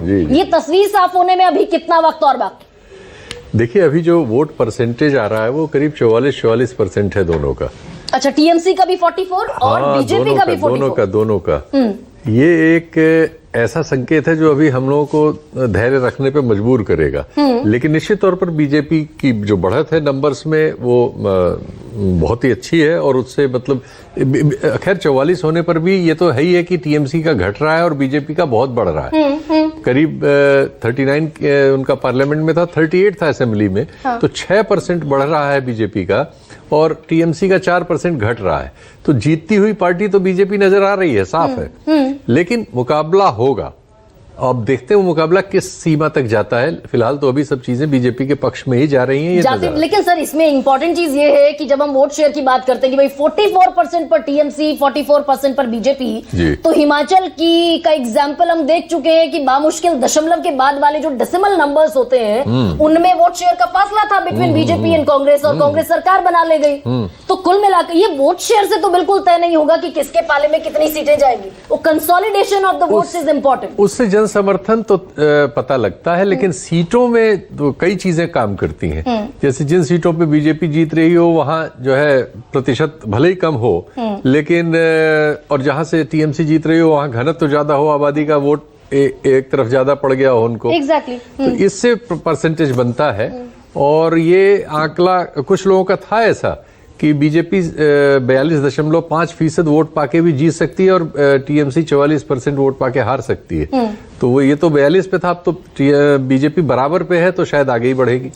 जी। ये तस्वीर साफ होने में अभी कितना वक्त और बाकी? देखिए, अभी जो वोट परसेंटेज आ रहा है वो करीब 44% है दोनों का। अच्छा, टीएमसी का भी 44 और बीजेपी का भी 44? दोनों का। ये एक ऐसा संकेत है जो अभी हम लोगों को धैर्य रखने पे मजबूर करेगा। लेकिन निश्चित तौर पर बीजेपी की जो बढ़त है नंबर्स में वो बहुत ही अच्छी है, और उससे मतलब खैर 44 होने पर भी ये तो है ही है कि टीएमसी का घट रहा है और बीजेपी का बहुत बढ़ रहा है। करीब 39 उनका पार्लियामेंट में था, 38 था असेंबली में। तो 6% बढ़ रहा है बीजेपी का और टीएमसी का 4% घट रहा है। तो जीतती हुई पार्टी तो बीजेपी नजर आ रही है, साफ है। लेकिन मुकाबला होगा, अब देखते हैं वो मुकाबला किस सीमा तक जाता है। फिलहाल तो अभी सब चीजें बीजेपी के पक्ष में ही जा रही हैं, ये नजर आ रहा है। लेकिन सर, इसमें इंपॉर्टेंट चीज ये है कि जब हम वोट शेयर की बात करते हैं कि भाई 44% पर टीएमसी, 44% पर बीजेपी, तो हिमाचल की का एग्जाम्पल हम देख चुके हैं कि बामुश्किल दशमलव के बाद वाले जो डेसिमल नंबर्स होते हैं उनमें वोट शेयर का फासला था बिटवीन बीजेपी एंड कांग्रेस, और कांग्रेस सरकार बना ले गई। तो कुल मिलाकर ये वोट शेयर से तो बिल्कुल तय नहीं होगा कि किसके पाले में कितनी सीटें जाएंगी। वो consolidation of the votes is important. उससे जन समर्थन तो पता लगता है, लेकिन सीटों में तो कई चीजें काम करती हैं। जैसे जिन सीटों पे बीजेपी जीत रही हो वहां जो है प्रतिशत भले ही कम हो, लेकिन और जहां से टीएमसी जीत रही हो वहां घनत्व तो ज्यादा हो, आबादी का वोट एक तरफ ज्यादा पड़ गया हो उनको। एग्जैक्टली। तो इससे परसेंटेज बनता है। और ये आंकड़ा कुछ लोगों का था ऐसा कि बीजेपी 42.5% वोट पाके भी जीत सकती है और टीएमसी 44% वोट पाके हार सकती है। तो वो ये तो 42 पे था, अब तो बीजेपी बराबर पे है, तो शायद आगे ही बढ़ेगी।